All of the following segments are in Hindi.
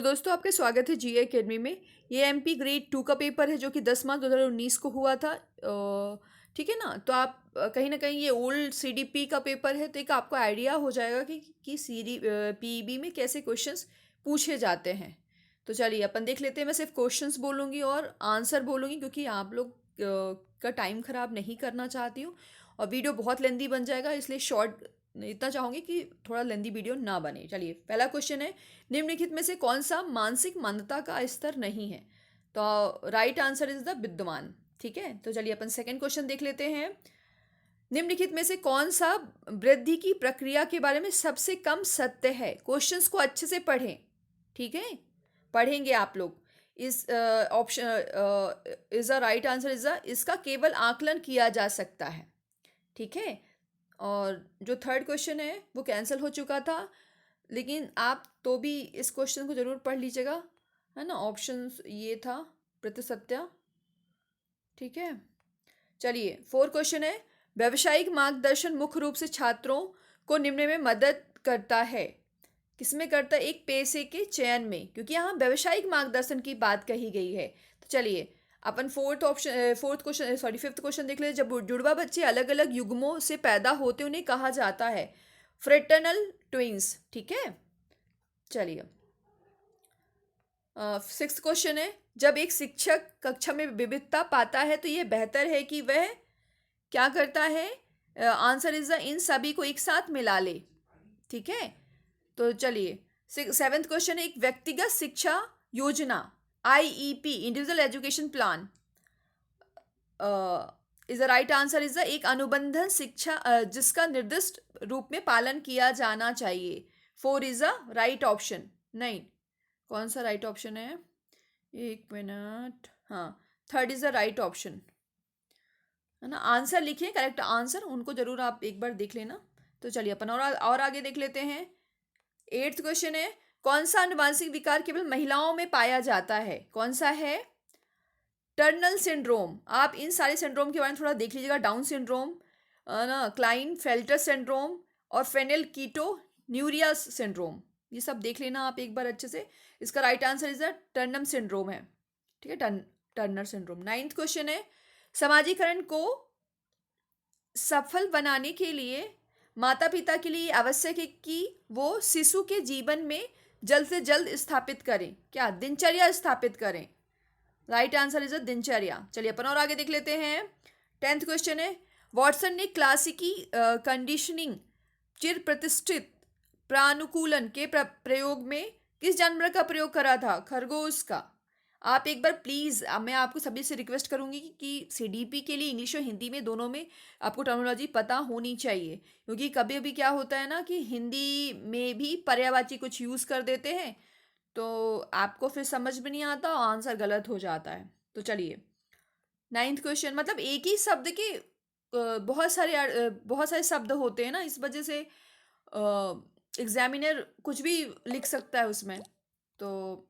दोस्तों आपका स्वागत है जीए एकेडमी में। ये एमपी ग्रेड 2 का पेपर है जो कि 10 मार्च 2019 को हुआ था। ठीक है ना। तो आप कहीं ना कहीं ये ओल्ड सीडीपी का पेपर है, तो एक आपको आइडिया हो जाएगा कि सीडी पीईबी में कैसे क्वेश्चंस पूछे जाते हैं। तो चलिए अपन देख लेते हैं। मैं सिर्फ क्वेश्चंस बोलूँगी और आंसर बोलूँगी, क्योंकि आप लोग का टाइम ख़राब नहीं करना चाहती हूँ और वीडियो बहुत लेंदी बन जाएगा, इसलिए शॉर्ट इतना चाहूँगी कि थोड़ा लेंदी वीडियो ना बने। चलिए पहला क्वेश्चन है, निम्नलिखित में से कौन सा मानसिक मंदता का स्तर नहीं है? तो राइट आंसर इज द विद्यमान। ठीक है, तो चलिए अपन सेकंड क्वेश्चन देख लेते हैं। निम्नलिखित में से कौन सा वृद्धि की प्रक्रिया के बारे में सबसे कम सत्य है? क्वेश्चंस को अच्छे से पढ़ें। ठीक है, पढ़ेंगे आप लोग। इस option is a right answer is a, इसका केवल आकलन किया जा सकता है। ठीक है, और जो थर्ड क्वेश्चन है वो कैंसिल हो चुका था, लेकिन आप तो भी इस क्वेश्चन को ज़रूर पढ़ लीजिएगा, है ना। ऑप्शंस ये था प्रतिसत्या। ठीक है, चलिए फोर्थ क्वेश्चन है, व्यवसायिक मार्गदर्शन मुख्य रूप से छात्रों को निम्न में मदद करता है? किसमें करता है? एक पेशे के चयन में, क्योंकि यहाँ व्यवसायिक मार्गदर्शन की बात कही गई है। तो चलिए अपन fourth question sorry fifth question देख लेते। जब जुड़वा बच्चे अलग अलग युग्मों से पैदा होते उन्हें कहा जाता है फ्रेटर्नल ट्विंस। ठीक है, चलिए सिक्स्थ क्वेश्चन है, जब एक शिक्षक कक्षा में विविधता पाता है तो यह बेहतर है कि वह क्या करता है? आंसर इज द इन सभी को एक साथ मिला ले। ठीक है, तो चलिए सेवेंथ क्वेश्चन है, एक व्यक्तिगत शिक्षा योजना IEP individual education plan is the right answer is the एक अनुबंधन शिक्षा जिसका निर्दिष्ट रूप में पालन किया जाना चाहिए। Four is the right option. नहीं, कौन सा राइट ऑप्शन है? एक मिनट, हाँ, third is the right option, है ना। आंसर लिखिए, करेक्ट आंसर उनको जरूर आप एक बार देख लेना। तो चलिए अपन और आगे देख लेते हैं। एट्थ क्वेश्चन है, कौन सा आनुवांशिक विकार केवल महिलाओं में पाया जाता है? कौन सा है? Tunnel syndrome. आप इन सारे सिंड्रोम के बारे में थोड़ा देख लीजिएगा। डाउन सिंड्रोम, ना, क्लाइन फेल्टर सिंड्रोम और फेनिल कीटो न्यूरिया सिंड्रोम, ये सब देख लेना आप एक बार अच्छे से। इसका right answer is the Turner syndrome है। ठीक है, टर्नर सिंड्रोम। नाइन्थ क्वेश्चन है, समाजीकरण को सफल बनाने के लिए माता पिता के लिए आवश्यक है कि वो शिशु के जीवन में जल्द से जल्द स्थापित करें क्या? दिनचर्या स्थापित करें। राइट आंसर इज अ दिनचर्या। चलिए अपन और आगे देख लेते हैं। टेंथ क्वेश्चन है, वॉटसन ने क्लासिकी कंडीशनिंग चिर प्रतिष्ठित प्रानुकूलन के प्रयोग में किस जानवर का प्रयोग करा था? खरगोश का। आप एक बार प्लीज़, मैं आपको सभी से रिक्वेस्ट करूंगी कि सीडीपी के लिए इंग्लिश और हिंदी में दोनों में आपको टर्मिनोलॉजी पता होनी चाहिए, क्योंकि कभी कभी क्या होता है ना कि हिंदी में भी पर्यायवाची कुछ यूज़ कर देते हैं, तो आपको फिर समझ में नहीं आता और आंसर गलत हो जाता है। तो चलिए नाइन्थ क्वेश्चन, मतलब एक ही शब्द के बहुत सारे शब्द होते हैं ना, इस वजह से एग्जामिनर कुछ भी लिख सकता है उसमें। तो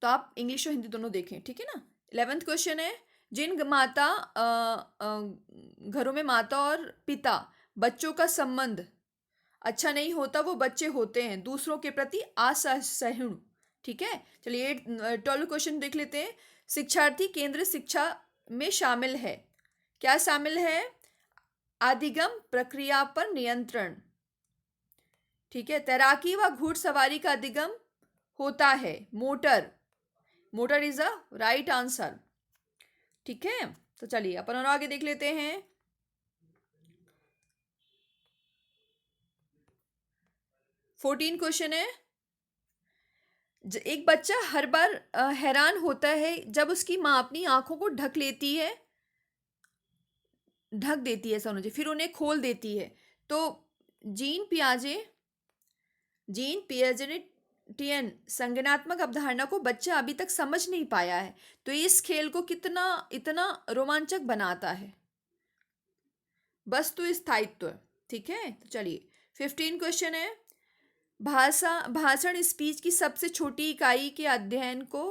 आप इंग्लिश और हिंदी दोनों देखें। ठीक है ना। 11th क्वेश्चन है, जिन घरों में माता और पिता बच्चों का संबंध अच्छा नहीं होता वो बच्चे होते हैं दूसरों के प्रति असहिष्णु। ठीक है, चलिए 12 क्वेश्चन देख लेते हैं। शिक्षार्थी केंद्र शिक्षा में शामिल है, क्या शामिल है? अधिगम प्रक्रिया पर नियंत्रण। ठीक है, तैराकी व घुड़सवारी का अधिगम होता है motor. Motor is a right answer. ठीक है, तो चलिए अपन और आगे देख लेते हैं। 14 क्वेश्चन है, एक बच्चा हर बार हैरान होता है जब उसकी माँ अपनी आंखों को ढक देती है, ऐसा होना चाहिए, फिर उन्हें खोल देती है। तो जीन पियाजे जीन पियाजेटियन संज्ञानात्मक अवधारणा को बच्चा अभी तक समझ नहीं पाया है, तो इस खेल को कितना इतना रोमांचक बनाता है? वस्तु स्थायित्व। ठीक है, तो चलिए 15 क्वेश्चन है, भाषण स्पीच की सबसे छोटी इकाई के अध्ययन को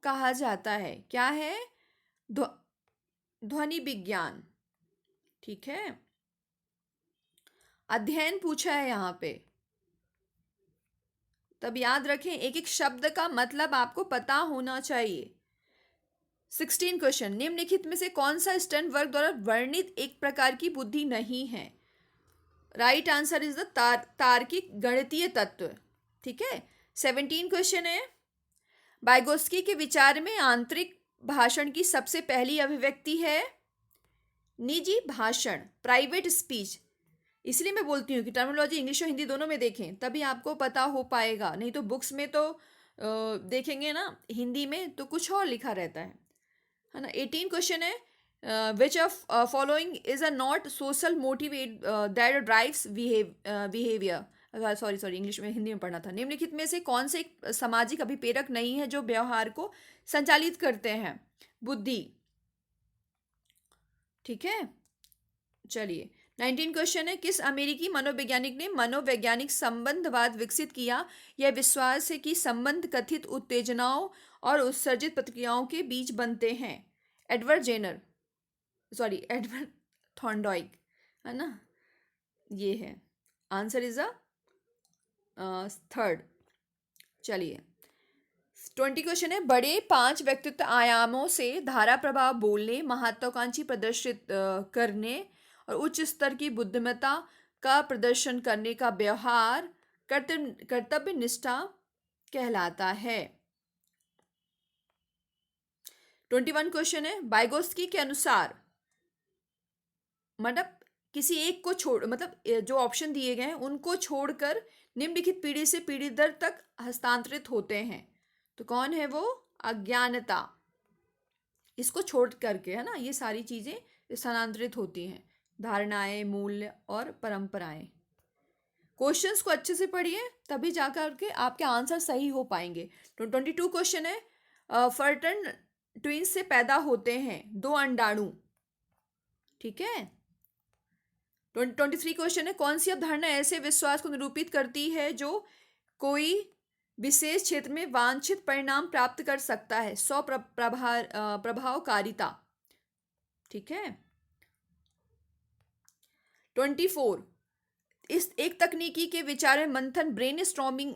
कहा जाता है, क्या है? ध्व- ध्वनि विज्ञान। ठीक है, अध्ययन पूछा है यहाँ पे। तब याद रखें एक एक शब्द का मतलब आपको पता होना चाहिए। 16 क्वेश्चन, निम्नलिखित में से कौन सा स्टर्न वर्ग द्वारा वर्णित एक प्रकार की बुद्धि नहीं है? राइट आंसर इज द तार्किक गणितीय तत्व। ठीक है। 17 क्वेश्चन है, वाइगोत्स्की के विचार में आंतरिक भाषण की सबसे पहली अभिव्यक्ति है निजी भाषण, प्राइवेट स्पीच। इसलिए मैं बोलती हूँ कि टर्मिनोलॉजी इंग्लिश और हिंदी दोनों में देखें, तभी आपको पता हो पाएगा। नहीं तो बुक्स में तो देखेंगे ना हिंदी में तो कुछ और लिखा रहता है ना। 18 क्वेश्चन है, which of following is a not social motivate that drives behaviour. Sorry English में, हिंदी में पढ़ना था। निम्नलिखित में से कौन से एक सामाजिक अभिप्रेरक नहीं है जो व्यवहार को संचालित करते हैं? बुद्धि। ठीक है। चलिए 19 क्वेश्चन है, किस अमेरिकी मनोवैज्ञानिक ने मनोवैज्ञानिक संबंधवाद विकसित किया? यह विश्वास है कि संबंध कथित उत्तेजनाओं और उत्सर्जित प्रतिक्रियाओं के बीच बनते हैं। एडवर्ड थॉर्नडाइक, है ना। ये है आंसर इज अ थर्ड। चलिए 20 क्वेश्चन है, बड़े 5 व्यक्तित्व आयामों से धारा प्रभाव बोलने, महत्वाकांक्षी प्रदर्शित करने और उच्च स्तर की बुद्धिमत्ता का प्रदर्शन करने का व्यवहार कर्तव्य निष्ठा कहलाता है। 21 क्वेश्चन है, वाइगोत्स्की के अनुसार मतलब किसी एक को छोड़, मतलब जो ऑप्शन दिए गए हैं उनको छोड़कर निम्नलिखित पीढ़ी से पीढ़ी दर तक हस्तांतरित होते हैं। तो कौन है वो? अज्ञानता। इसको छोड़ करके, है ना, ये सारी चीजें स्थानांतरित होती हैं, धारणाएं, मूल्य और परंपराएं। क्वेश्चंस को अच्छे से पढ़िए, तभी जाकर के आपके आंसर सही हो पाएंगे। तो 22 क्वेश्चन है, फर्टन ट्विंस से पैदा होते हैं 2 अंडाणु। ठीक है। 23 क्वेश्चन है, कौन सी अवधारणा ऐसे विश्वास को निरूपित करती है जो कोई विशेष क्षेत्र में वांछित परिणाम प्राप्त कर सकता है? प्रभावकारिता। ठीक है। 24, इस एक तकनीकी के विचार में मंथन ब्रेन स्टॉर्मिंग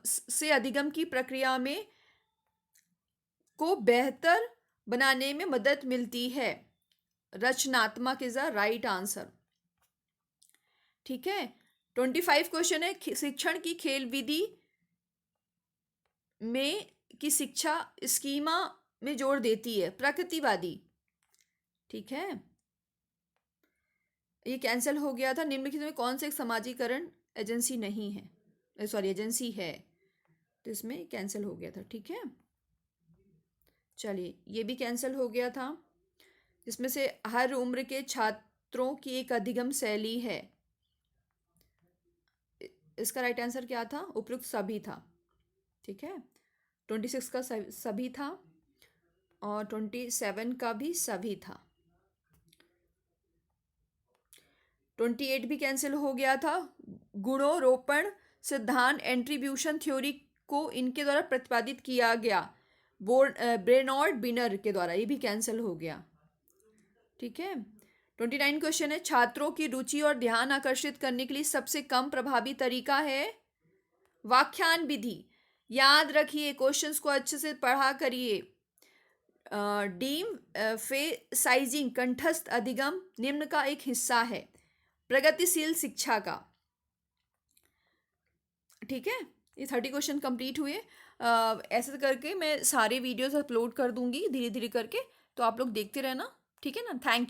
से अधिगम की प्रक्रिया में को बेहतर बनाने में मदद मिलती है। रचनात्मक इज अ राइट आंसर। ठीक है। 25 क्वेश्चन है, शिक्षण की खेल विधि में की शिक्षा स्कीमा में जोड़ देती है, प्रकृतिवादी। ठीक है। ये कैंसिल हो गया था। निम्नलिखित में कौन से एक समाजीकरण एजेंसी नहीं है, एजेंसी है, तो इसमें कैंसिल हो गया था। ठीक है। चलिए ये भी कैंसिल हो गया था। इसमें से हर उम्र के छात्रों की एक अधिगम शैली है, इसका राइट आंसर क्या था? उपयुक्त सभी था। ठीक है। 26 का सभी था और 27 का भी सभी था। 28 भी कैंसिल हो गया था। गुणोरोपण सिद्धांत एंट्रीब्यूशन थ्योरी को इनके द्वारा प्रतिपादित किया गया, ब्रेनॉर्ड बिनर के द्वारा, ये भी कैंसिल हो गया। ठीक है। 29 क्वेश्चन है, छात्रों की रुचि और ध्यान आकर्षित करने के लिए सबसे कम प्रभावी तरीका है व्याख्यान विधि। याद रखिए, क्वेश्चंस को अच्छे से पढ़ा करिए। डीम फेसाइजिंग कंठस्थ अधिगम निम्न का एक हिस्सा है प्रगतिशील शिक्षा का। ठीक है। ये 30 क्वेश्चन कंप्लीट हुए। ऐसे करके मैं सारे वीडियोस अपलोड कर दूंगी धीरे धीरे करके, तो आप लोग देखते रहना। ठीक है ना। Thank you.